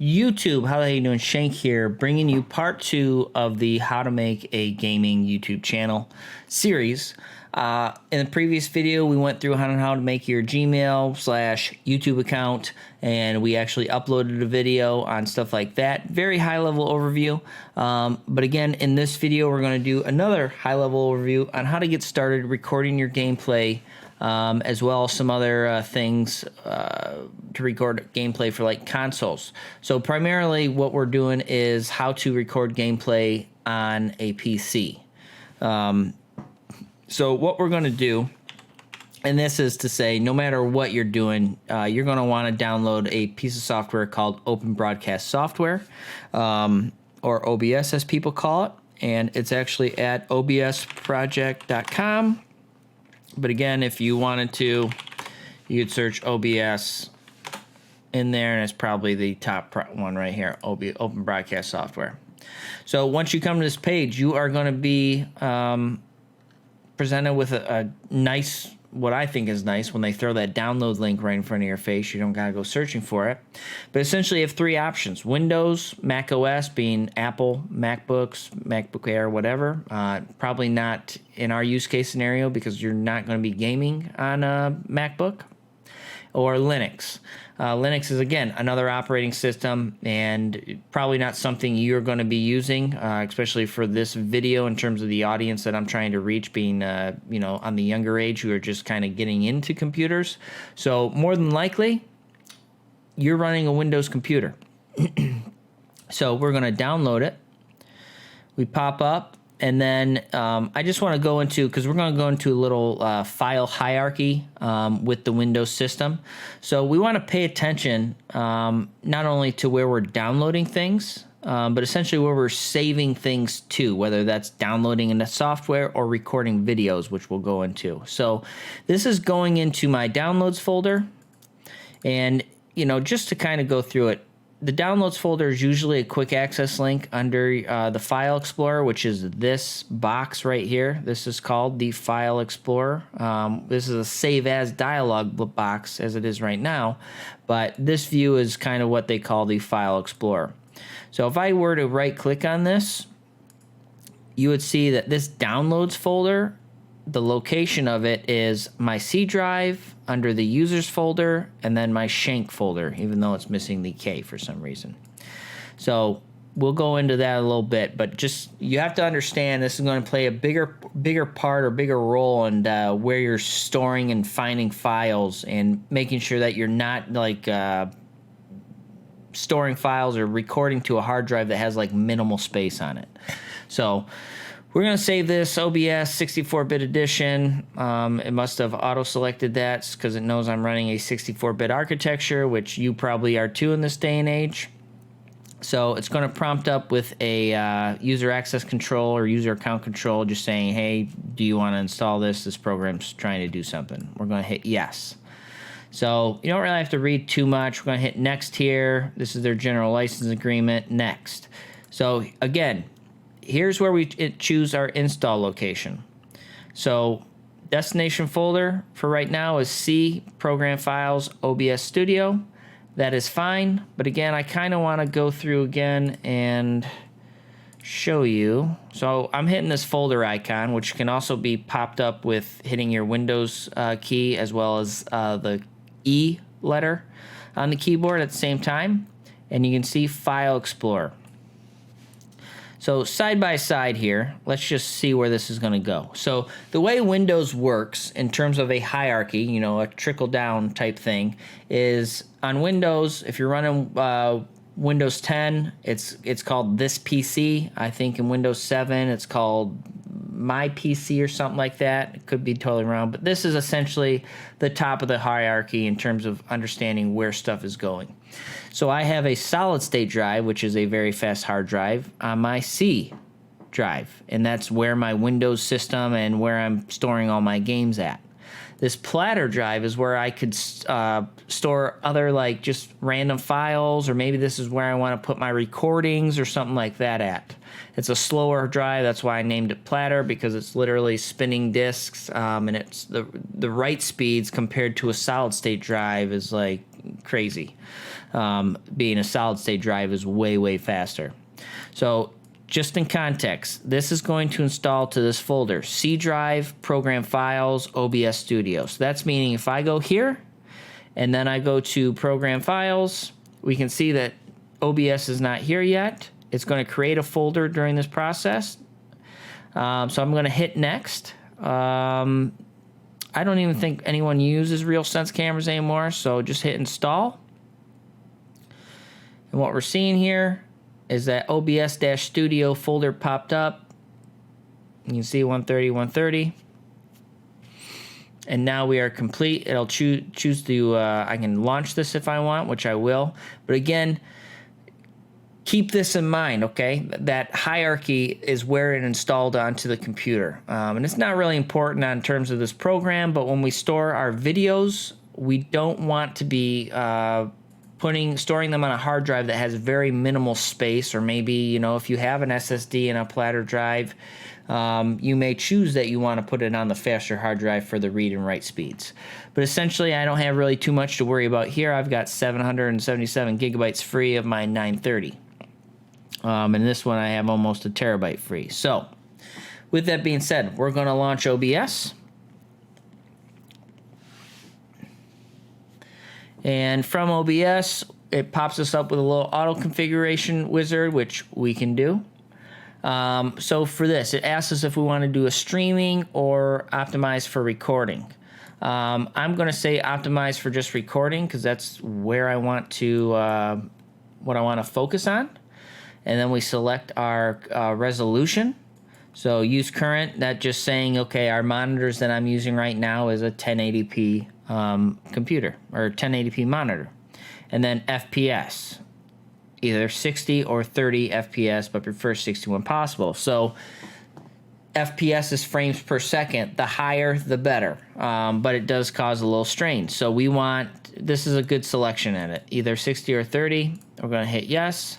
YouTube, how are you doing? Shank here, bringing you part 2 of the How to Make a Gaming YouTube Channel series. In the previous video, we went through how to make your Gmail/YouTube account, and we actually uploaded a video on stuff like that. Very high-level overview. But again, in this video, we're going to do another high-level overview on how to get started recording your gameplay, as well as some other things to record gameplay for like consoles. So primarily what we're doing is how to record gameplay on a PC. So what we're going to do, and this is to say no matter what you're doing, you're going to want to download a piece of software called Open Broadcast Software, or OBS as people call it, and it's actually at obsproject.com. But again, if you wanted to, you could search OBS in there, and it's probably the top one right here, Open Broadcast Software. So once you come to this page, you are going to be presented with a nice, what I think is nice, when they throw that download link right in front of your face. You don't got to go searching for it. But essentially you have three options: Windows, Mac OS, being Apple, MacBooks, MacBook Air, whatever. Probably not in our use case scenario because you're not going to be gaming on a MacBook. Or Linux. Linux is, again, another operating system, and probably not something you're going to be using, especially for this video in terms of the audience that I'm trying to reach, being, on the younger age who are just kind of getting into computers. So more than likely, you're running a Windows computer. So we're going to download it. We pop up. And then I just want to go into, because we're going to go into a little file hierarchy with the Windows system. So we want to pay attention not only to where we're downloading things, but essentially where we're saving things to, whether that's downloading in the software or recording videos, which we'll go into. So this is going into my downloads folder. And, just to kind of go through it, the downloads folder is usually a quick access link under the File Explorer, which is this box right here. This is called the File Explorer. This is a Save As dialog box as it is right now, but this view is kind of what they call the File Explorer. So if I were to right-click on this, you would see that this downloads folder, the location of it is my C drive under the users folder, and then my Shank folder, even though it's missing the K for some reason. So we'll go into that a little bit, but just you have to understand this is going to play a bigger part or bigger role in where you're storing and finding files, and making sure that you're not like storing files or recording to a hard drive that has like minimal space on it. So we're going to save this OBS 64-bit edition. It must have auto-selected that because it knows I'm running a 64-bit architecture, which you probably are too in this day and age. So it's going to prompt up with a user access control or user account control, just saying, hey, do you want to install this? This program's trying to do something. We're going to hit yes. So you don't really have to read too much. We're going to hit next here. This is their general license agreement. Next. So again, here's where we choose our install location. So destination folder for right now is C, Program Files, OBS Studio. That is fine. But again, I kind of want to go through again and show you. So I'm hitting this folder icon, which can also be popped up with hitting your Windows key, as well as the E letter on the keyboard at the same time. And you can see File Explorer. So side by side here, let's just see where this is going to go. So the way Windows works in terms of a hierarchy, a trickle-down type thing, is on Windows, if you're running Windows 10, it's called This PC. I think in Windows 7, it's called My PC or something like that. It could be totally wrong, but this is essentially the top of the hierarchy in terms of understanding where stuff is going. So I have a solid-state drive, which is a very fast hard drive, on my C drive, and that's where my Windows system and where I'm storing all my games at. This platter drive is where I could store other like just random files, or maybe this is where I want to put my recordings or something like that at. It's a slower drive. That's why I named it platter, because it's literally spinning disks, and it's the write speeds compared to a solid state drive is like crazy. Being a solid state drive is way, way faster. So just in context, this is going to install to this folder, C drive, program files, OBS Studio. So that's meaning if I go here and then I go to program files, we can see that OBS is not here yet. It's going to create a folder during this process. So I'm going to hit next. I don't even think anyone uses RealSense cameras anymore, so just hit install. And what we're seeing here is that OBS-Studio folder popped up. You can see 130, 130. And now we are complete. It'll choose to, I can launch this if I want, which I will. But again, keep this in mind, okay? That hierarchy is where it installed onto the computer. And it's not really important in terms of this program, but when we store our videos, we don't want to be storing them on a hard drive that has very minimal space, or maybe, you know, if you have an SSD and a platter drive, you may choose that you want to put it on the faster hard drive for the read and write speeds. But essentially, I don't have really too much to worry about here. I've got 777 gigabytes free of my 930. And this one I have almost a terabyte free. So with that being said, we're going to launch OBS. And from OBS, it pops us up with a little auto configuration wizard, which we can do. So for this, it asks us if we want to do a streaming or optimize for recording. I'm going to say optimize for just recording because that's where I want to, what I want to focus on. And then we select our resolution. So use current, that just saying, okay, our monitors that I'm using right now is a 1080p computer or 1080p monitor. And then FPS, either 60 or 30 FPS, but prefer 60 when possible. So FPS is frames per second. The higher, the better. But it does cause a little strain. So we want, this is a good selection at it, either 60 or 30. We're going to hit yes.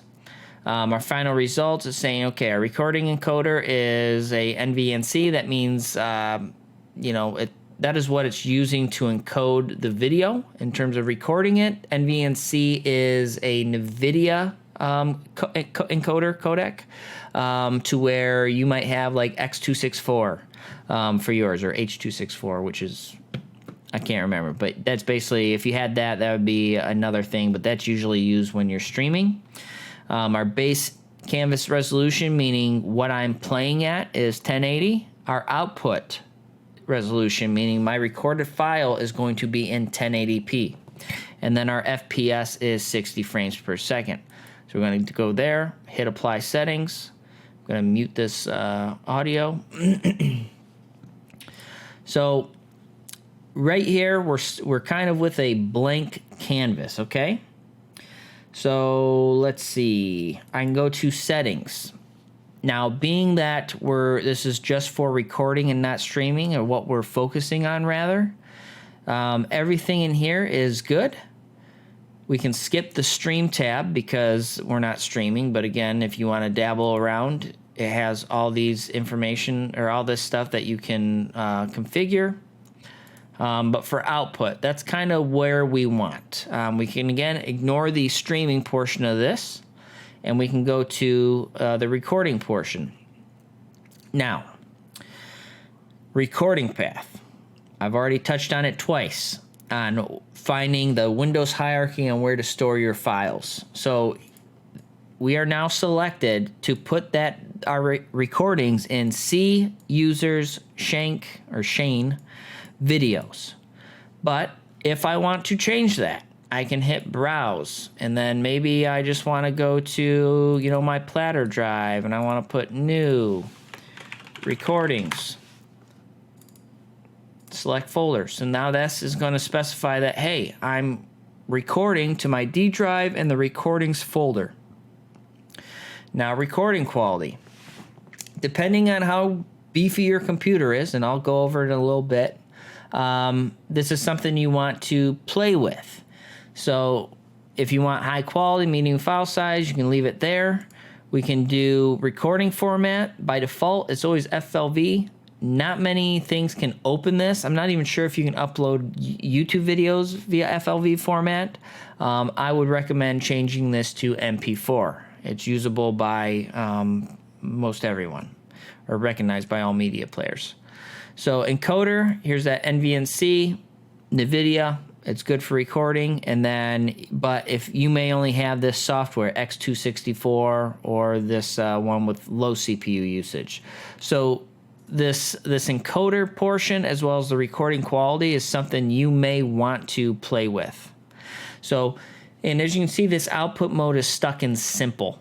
Our final results is saying, okay, our recording encoder is a NVNC. That means, you know, that is what it's using to encode the video in terms of recording it. NVNC is a NVIDIA encoder codec, to where you might have like X264 for yours, or H264, which is, I can't remember. But that's basically, if you had that, that would be another thing. But that's usually used when you're streaming. Our base canvas resolution, meaning what I'm playing at, is 1080. Our output resolution, meaning my recorded file, is going to be in 1080p. And then our FPS is 60 frames per second. So we're going to go there, hit apply settings. I'm going to mute this audio. So right here, we're kind of with a blank canvas, okay? So let's see. I can go to settings. Now, being that this is just for recording and not streaming, or what we're focusing on rather, everything in here is good. We can skip the stream tab because we're not streaming. But again, if you want to dabble around, it has all these information or all this stuff that you can configure. But for output, that's kind of where we want. We can, again, ignore the streaming portion of this, and we can go to the recording portion. Now, recording path. I've already touched on it twice, on finding the Windows hierarchy and where to store your files. So we are now selected to put our recordings in C users Shane videos. But if I want to change that, I can hit browse, and then maybe I just want to go to, you know, my platter drive, and I want to put new recordings, select folders. So now this is going to specify that, hey, I'm recording to my D drive and the recordings folder. Now, recording quality, depending on how beefy your computer is, and I'll go over it in a little bit, this is something you want to play with. So if you want high quality, medium file size, you can leave it there. We can do recording format. By default, it's always FLV. Not many things can open this. I'm not even sure if you can upload YouTube videos via FLV format. I would recommend changing this to MP4. It's usable by most everyone, or recognized by all media players. So encoder, here's that NVNC, NVIDIA. It's good for recording, and then, but if you may only have this software, X264, or this one with low CPU usage. So this encoder portion, as well as the recording quality, is something you may want to play with. So, and as you can see, this output mode is stuck in simple.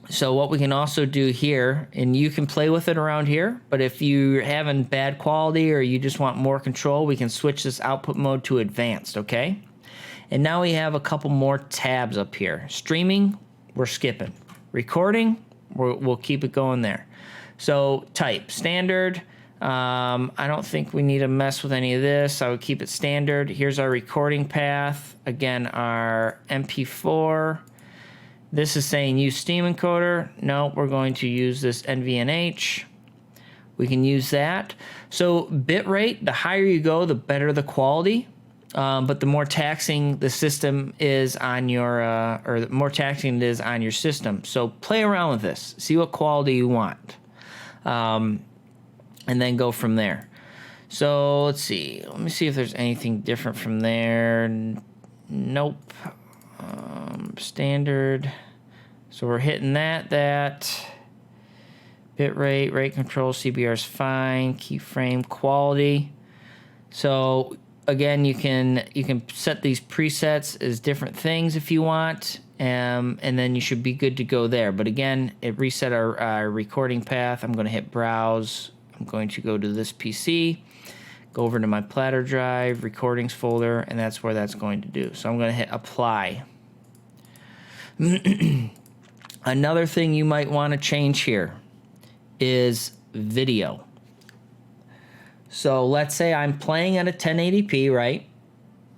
So what we can also do here, and you can play with it around here, but if you're having bad quality or you just want more control, we can switch this output mode to advanced, okay? And now we have a couple more tabs up here. Streaming, we're skipping. Recording, we'll keep it going there. So type, standard. I don't think we need to mess with any of this. I would keep it standard. Here's our recording path. Again, our MP4. This is saying use Steam encoder. No, we're going to use this NVNH. We can use that. So bitrate, the higher you go, the better the quality. But the more taxing the system is on your, or the more taxing it is on your system. So play around with this. See what quality you want. And then go from there. So let's see. Let me see if there's anything different from there. Nope. Standard. So we're hitting that. Bitrate, rate control, CBR is fine. Keyframe, quality. So again, you can set these presets as different things if you want, and then you should be good to go there. But again, it reset our recording path. I'm going to hit browse. I'm going to go to this PC, go over to my platter drive, recordings folder, and that's where that's going to do. So I'm going to hit apply. Another thing you might want to change here is video. So let's say I'm playing at a 1080p, right?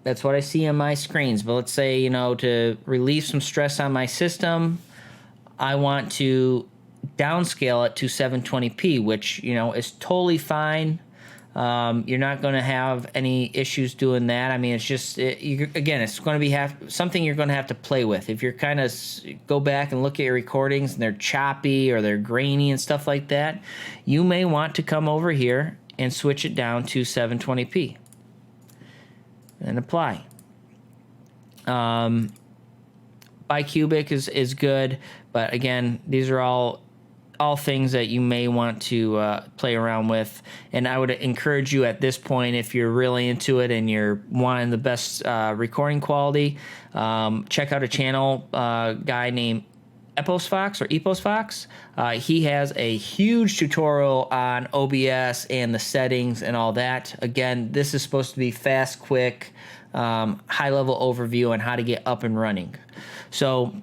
That's what I see on my screens. But let's say, you know, to relieve some stress on my system, I want to downscale it to 720p, which, you know, is totally fine. You're not going to have any issues doing that. I mean, it's just, again, it's going to be something you're going to have to play with. If you're kind of go back and look at your recordings and they're choppy or they're grainy and stuff like that, you may want to come over here and switch it down to 720p and apply. Bicubic is good, but again, these are all things that you may want to play around with. And I would encourage you at this point, if you're really into it and you're wanting the best recording quality, check out a channel guy named Epos Fox. He has a huge tutorial on OBS and the settings and all that. Again, this is supposed to be fast, quick, high-level overview on how to get up and running. So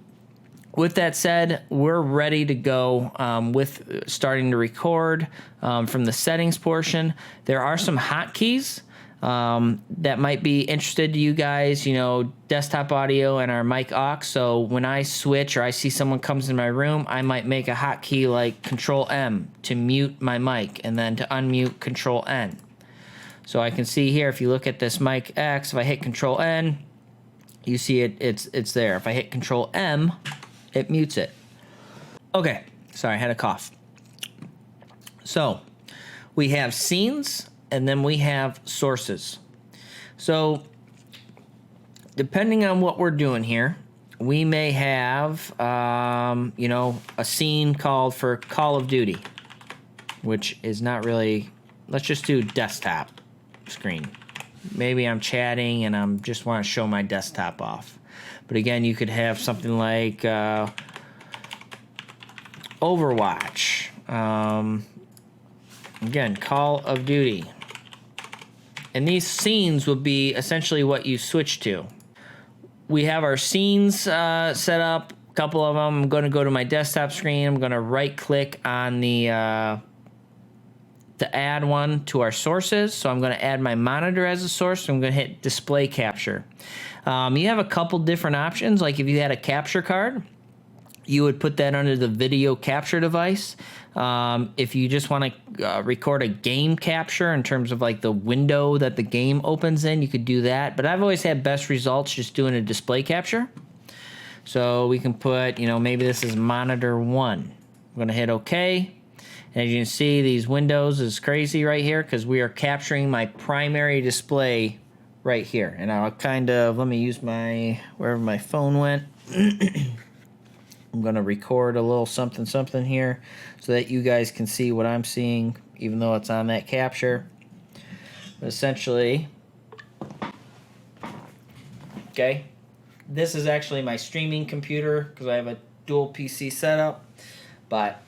with that said, we're ready to go with starting to record from the settings portion. There are some hotkeys that might be interested to you guys, you know, desktop audio and our mic aux. So when I switch or I see someone comes in my room, I might make a hotkey like Control M to mute my mic, and then to unmute Control N. So I can see here, if you look at this mic X, if I hit Control N, you see it's there. If I hit Control M, it mutes it. Okay, sorry, I had a cough. So we have scenes, and then we have sources. So depending on what we're doing here, we may have, you know, a scene called for Call of Duty, which is not really, let's just do desktop screen. Maybe I'm chatting and I'm just want to show my desktop off. But again, you could have something like Overwatch. Again, Call of Duty. And these scenes will be essentially what you switch to. We have our scenes set up, a couple of them. I'm going to go to my desktop screen. I'm going to right-click on the to add one to our sources. So I'm going to add my monitor as a source. So I'm going to hit Display Capture. You have a couple different options. Like if you had a capture card, you would put that under the video capture device. If you just want to record a game capture in terms of like the window that the game opens in, you could do that. But I've always had best results just doing a display capture. So we can put, you know, maybe this is monitor 1. I'm going to hit OK. And as you can see, these windows is crazy right here because we are capturing my primary display right here. And I'll kind of, let me use my, wherever my phone went. I'm going to record a little something something here so that you guys can see what I'm seeing, even though it's on that capture. But essentially, okay, this is actually my streaming computer because I have a dual PC setup. But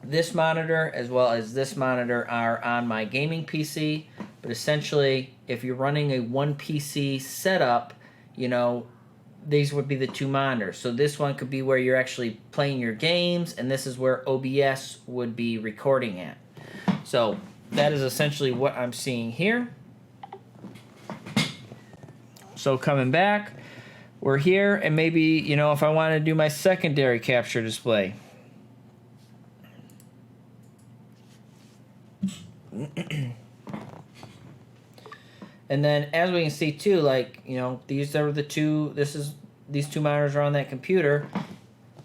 this monitor as well as this monitor are on my gaming PC. But essentially, if you're running a one PC setup, you know, these would be the two monitors. So this one could be where you're actually playing your games, and this is where OBS would be recording at. So that is essentially what I'm seeing here. So coming back, we're here, and maybe, you know, if I want to do my secondary capture display. And then as we can see too, like, you know, these are the two, these two monitors are on that computer.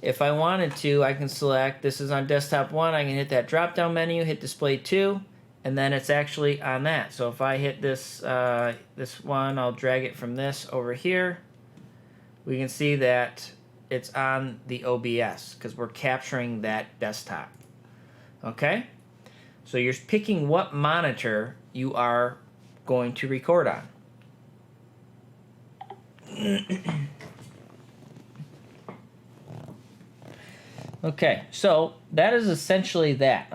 If I wanted to, I can select, this is on desktop 1, I can hit that drop down menu, hit display 2, and then it's actually on that. So if I hit this, this one, I'll drag it from this over here. We can see that it's on the OBS because we're capturing that desktop. Okay? So you're picking what monitor you are going to record on. Okay, so that is essentially that.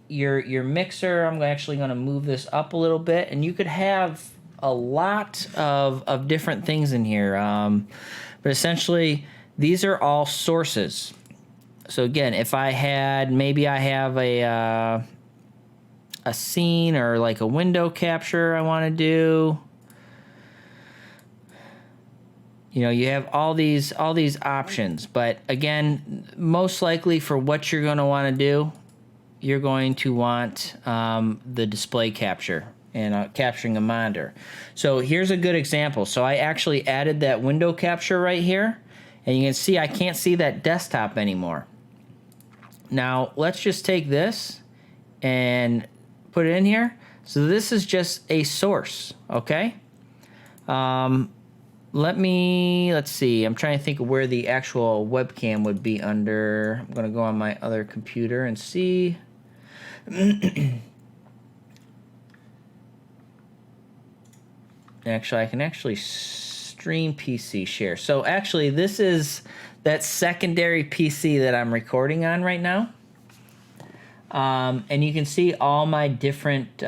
Your mixer, I'm actually going to move this up a little bit, and you could have a lot of different things in here. But essentially, these are all sources. So again, if I had, maybe I have a scene or like a window capture I want to do. You know, you have all these options, but again, most likely for what you're going to want to do, you're going to want the display capture and capturing a monitor. So here's a good example. So I actually added that window capture right here, and you can see I can't see that desktop anymore. Now let's just take this and put it in here. So this is just a source, okay? Let's see. I'm trying to think of where the actual webcam would be under. I'm going to go on my other computer and see. Actually, I can actually stream PC share. So actually, this is that secondary PC that I'm recording on right now. And you can see all my different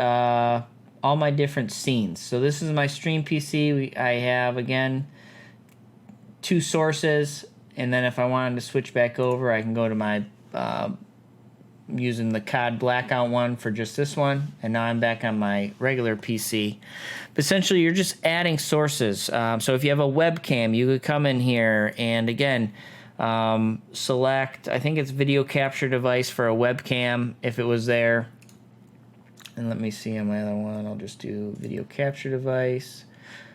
scenes. So this is my stream PC. I have, again, two sources, and then if I wanted to switch back over, I can go to my using the COD blackout one for just this one, and now I'm back on my regular PC. But essentially, you're just adding sources. So if you have a webcam, you could come in here and, again, select, I think it's video capture device for a webcam if it was there. And let me see on my other one, I'll just do video capture device.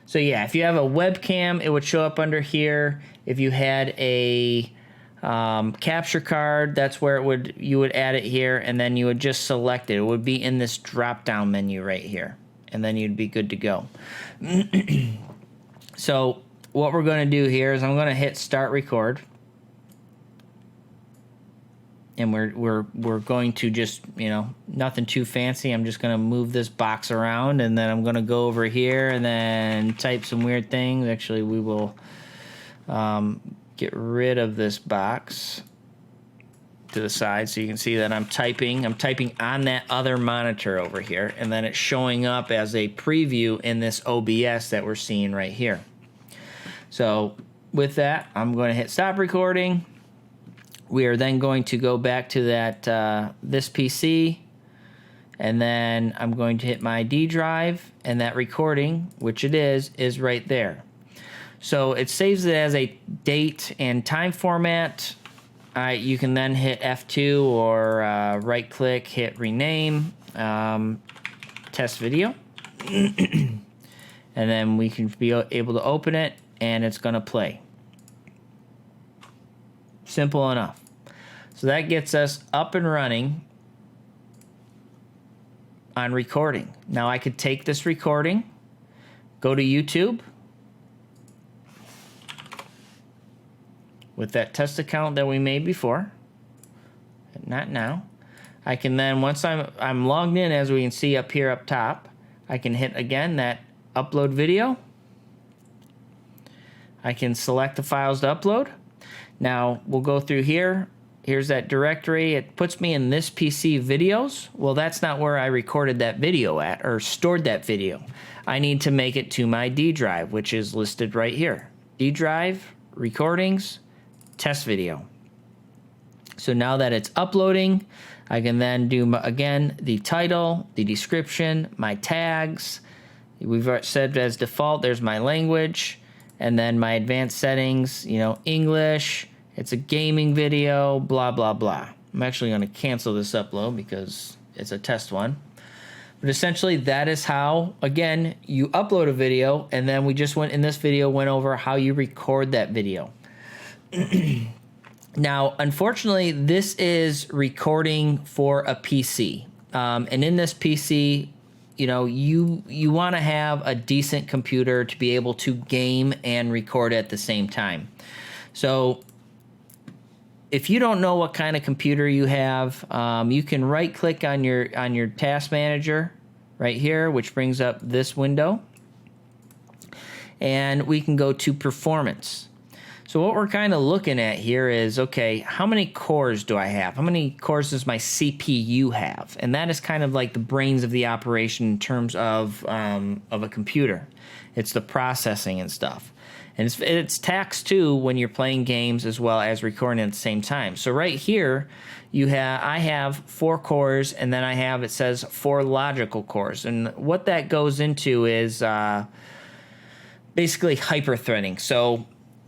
So yeah, if you have a webcam, it would show up under here. If you had a capture card, that's where you would add it here, and then you would just select it. It would be in this drop down menu right here, and then you'd be good to go. So what we're going to do here is I'm going to hit start record. And we're going to just, you know, nothing too fancy. I'm just going to move this box around, and then I'm going to go over here and then type some weird things. Actually, we will get rid of this box to the side so you can see that I'm typing on that other monitor over here, and then it's showing up as a preview in this OBS that we're seeing right here. So with that, I'm going to hit stop recording. We are then going to go back to that this PC, and then I'm going to hit my D drive, and that recording, which it is right there. So it saves it as a date and time format. You can then hit F2 or right click, hit rename, test video. And then we can be able to open it and it's going to play. Simple enough. So that gets us up and running on recording. Now I could take this recording, go to YouTube with that test account that we made before. Not now. I can then, once I'm logged in, as we can see up here up top, I can hit again that upload video. I can select the files to upload. Now we'll go through here. Here's that directory. It puts me in this PC videos. Well, that's not where I recorded that video at or stored that video. I need to make it to my D drive, which is listed right here. D drive, recordings, test video. So now that it's uploading, I can then do, again, the title, the description, my tags. We've said as default, there's my language, and then my advanced settings, you know, English. It's a gaming video, blah, blah, blah. I'm actually going to cancel this upload because it's a test one. But essentially, that is how, again, you upload a video, and then we just went in this video, went over how you record that video. Now, unfortunately, this is recording for a PC. And in this PC, you know, you want to have a decent computer to be able to game and record at the same time. So if you don't know what kind of computer you have, you can right-click on your task manager right here, which brings up this window. And we can go to performance. So what we're kind of looking at here is, okay, how many cores do I have? How many cores does my CPU have? And that is kind of like the brains of the operation in terms of a computer. It's the processing and stuff. And it's taxed too when you're playing games as well as recording at the same time. So right here, I have 4 cores, and then it says 4 logical cores. And what that goes into is basically hyper-threading. So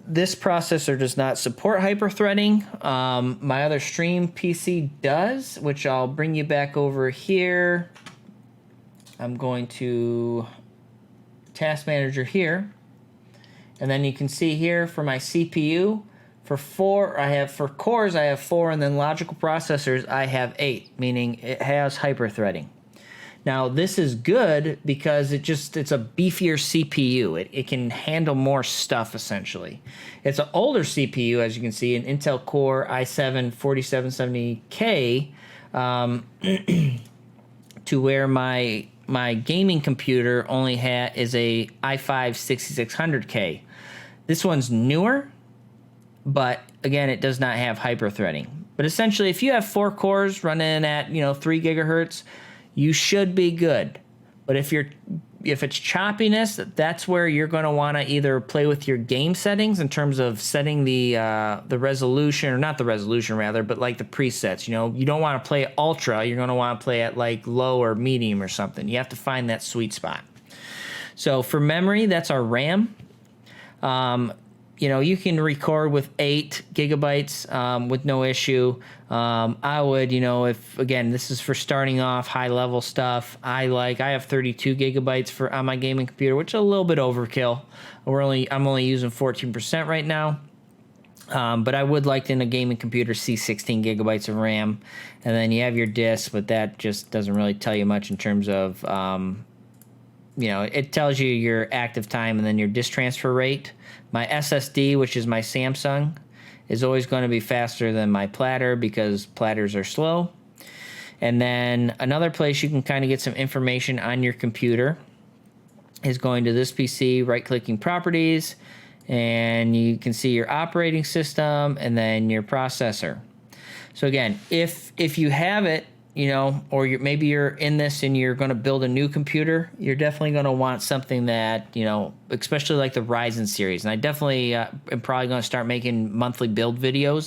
this processor does not support hyper-threading. My other stream PC does, which I'll bring you back over here. I'm going to Task Manager here. And then you can see here for my CPU, for cores, I have 4, and then logical processors, I have 8, meaning it has hyper-threading. Now, this is good because it's a beefier CPU. It can handle more stuff, essentially. It's an older CPU, as you can see, an Intel Core i7-4770K, to where my gaming computer only is a i5-6600K. This one's newer, but again, it does not have hyper-threading. But essentially, if you have 4 cores running at 3 gigahertz, you should be good. But if it's choppiness, that's where you're going to want to either play with your game settings in terms of setting the resolution, or not the resolution rather, but like the presets. You don't want to play ultra. You're going to want to play at like low or medium or something. You have to find that sweet spot. So for memory, that's our RAM. You can record with 8 gigabytes with no issue. I would, if, again, this is for starting off high-level stuff, I have 32 gigabytes on my gaming computer, which is a little bit overkill. I'm only using 14% right now. But I would like in a gaming computer see 16 gigabytes of RAM. And then you have your disk, but that just doesn't really tell you much in terms of, it tells you your active time and then your disk transfer rate. My SSD, which is my Samsung, is always going to be faster than my platter because platters are slow. And then another place you can kind of get some information on your computer is going to this PC, right-clicking Properties, and you can see your operating system and then your processor. So again, if you have it, or maybe you're in this and you're going to build a new computer, you're definitely going to want something that, especially like the Ryzen series. And I definitely am probably going to start making monthly build videos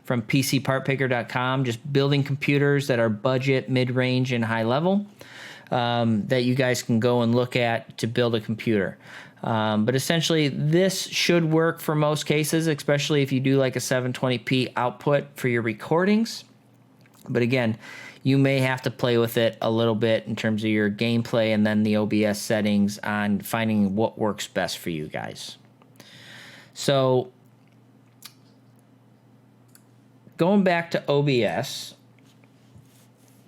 from PCPartPicker.com, just building computers that are budget, mid-range, and high level that you guys can go and look at to build a computer. But essentially, this should work for most cases, especially if you do like a 720p output for your recordings. But again, you may have to play with it a little bit in terms of your gameplay and then the OBS settings on finding what works best for you guys. So going back to OBS,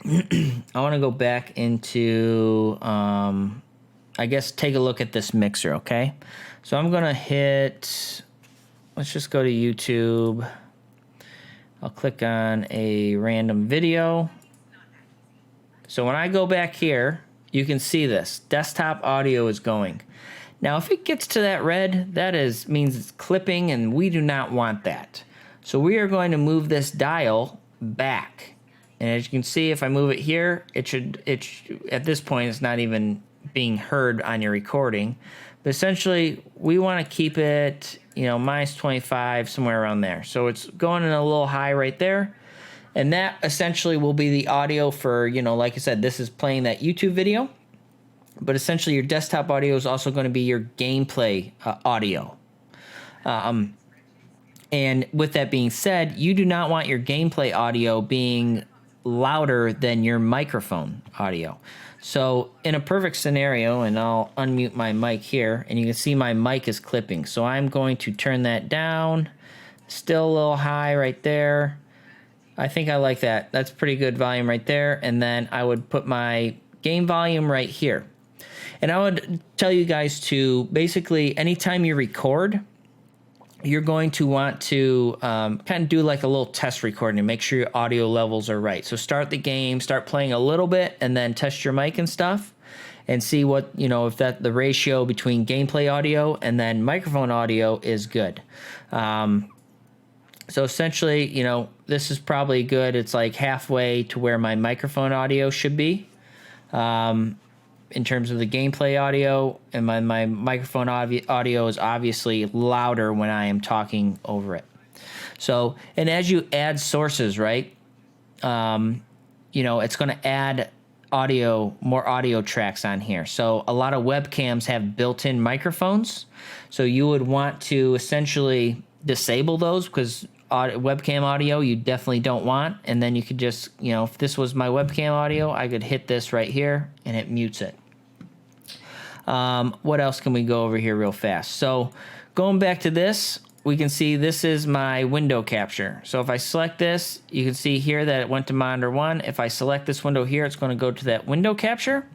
I want to go back into, I guess, take a look at this mixer, okay? So I'm going to hit, let's just go to YouTube. I'll click on a random video. So when I go back here, you can see this. Desktop audio is going. Now, if it gets to that red, that means it's clipping, and we do not want that. So we are going to move this dial back. And as you can see, if I move it here, it should at this point, it's not even being heard on your recording. But essentially, we want to keep it, you know, minus 25, somewhere around there. So it's going in a little high right there. And that essentially will be the audio for, you know, like I said, this is playing that YouTube video. But essentially, your desktop audio is also going to be your gameplay audio. And with that being said, you do not want your gameplay audio being louder than your microphone audio. So in a perfect scenario, and I'll unmute my mic here, and you can see my mic is clipping. So I'm going to turn that down. Still a little high right there. I think I like that. That's pretty good volume right there. And then I would put my game volume right here. And I would tell you guys to basically, anytime you record, you're going to want to kind of do like a little test recording and make sure your audio levels are right. So start the game, start playing a little bit, and then test your mic and stuff and see what, you know, if that the ratio between gameplay audio and then microphone audio is good. So essentially, you know, this is probably good. It's like halfway to where my microphone audio should be in terms of the gameplay audio, and my microphone audio is obviously louder when I am talking over it. So, and as you add sources, right, you know, it's going to add more audio tracks on here. So a lot of webcams have built-in microphones. So you would want to essentially disable those, because webcam audio you definitely don't want. And then you could just, you know, if this was my webcam audio, I could hit this right here and it mutes it. What else can we go over here real fast? So going back to this, we can see this is my window capture. So if I select this, you can see here that it went to monitor 1. If I select this window here, it's going to go to that window capture.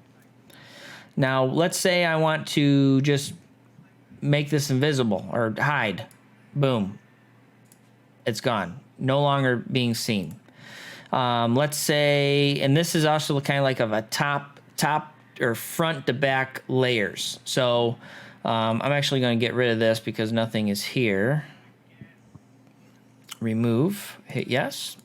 Now, let's say I want to just make this invisible or hide. Boom. It's gone. No longer being seen. Let's say, and this is also kind of like of a top or front to back layers. So I'm actually going to get rid of this because nothing is here. Remove, hit yes.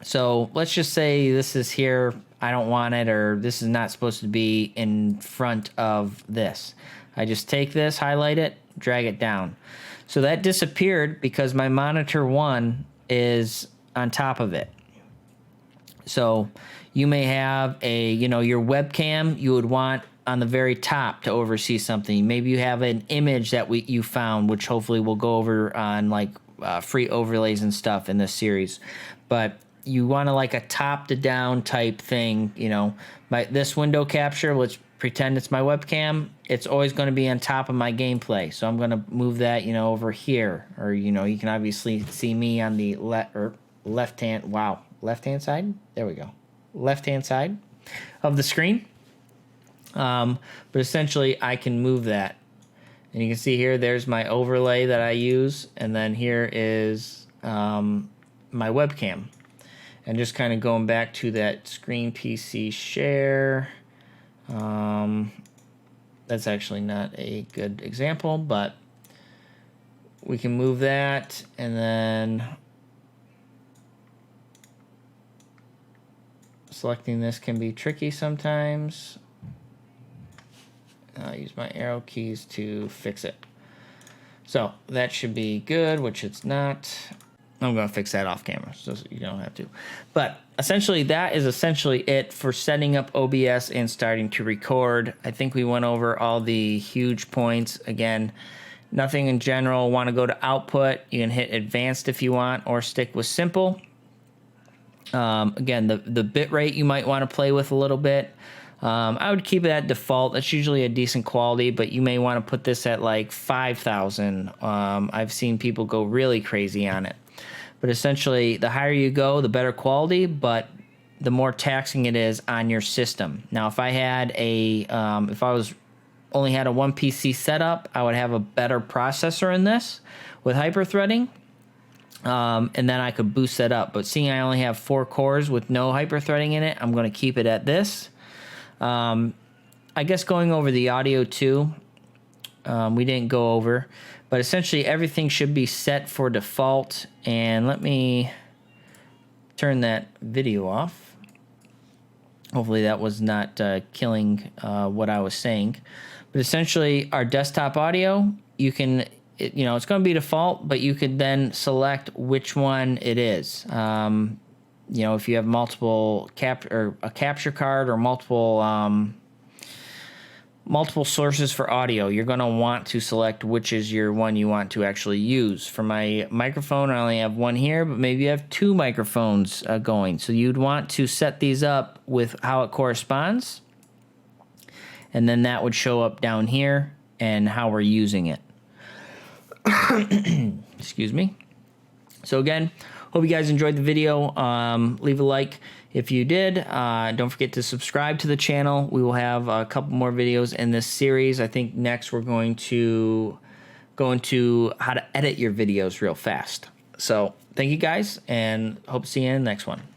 So let's just say this is here. I don't want it, or this is not supposed to be in front of this. I just take this, highlight it, drag it down. So that disappeared because my monitor 1 is on top of it. So you may have a, you know, your webcam you would want on the very top to oversee something. Maybe you have an image that you found, which hopefully we'll go over on like free overlays and stuff in this series. But you want to like a top to down type thing, you know. This window capture, let's pretend it's my webcam. It's always going to be on top of my gameplay. So I'm going to move that, you know, over here. Or, you know, you can obviously see me on the left-hand side. There we go. Left-hand side of the screen. But essentially, I can move that. And you can see here, there's my overlay that I use. And then here is my webcam. And just kind of going back to that screen PC share. That's actually not a good example, but we can move that, and then selecting this can be tricky sometimes. I'll use my arrow keys to fix it. So that should be good, which it's not. I'm going to fix that off camera, so you don't have to. But essentially, that is essentially it for setting up OBS and starting to record. I think we went over all the huge points. Again, nothing in general. Want to go to output, you can hit advanced if you want, or stick with simple. Again, the bit rate you might want to play with a little bit. I would keep it at default. That's usually a decent quality, but you may want to put this at like 5,000. I've seen people go really crazy on it. But essentially, the higher you go, the better quality, but the more taxing it is on your system. Now, if I had if I was only had a one PC setup, I would have a better processor in this with hyperthreading. And then I could boost that up. But seeing I only have 4 cores with no hyperthreading in it, I'm going to keep it at this. I guess going over the audio too, we didn't go over. But essentially everything should be set for default. And let me turn that video off. Hopefully that was not killing what I was saying. But essentially our desktop audio, you can... it's going to be default, but you could then select which one it is. If you have multiple a capture card or multiple sources for audio, you're going to want to select which is your one you want to actually use. For my microphone, I only have one here, but maybe you have 2 microphones going. So you'd want to set these up with how it corresponds, and then that would show up down here and how we're using it. Excuse me. So again, hope you guys enjoyed the video. Leave a like if you did. Don't forget to subscribe to the channel. We will have a couple more videos in this series. I think next we're going to go into how to edit your videos real fast. So thank you guys, and hope to see you in the next one.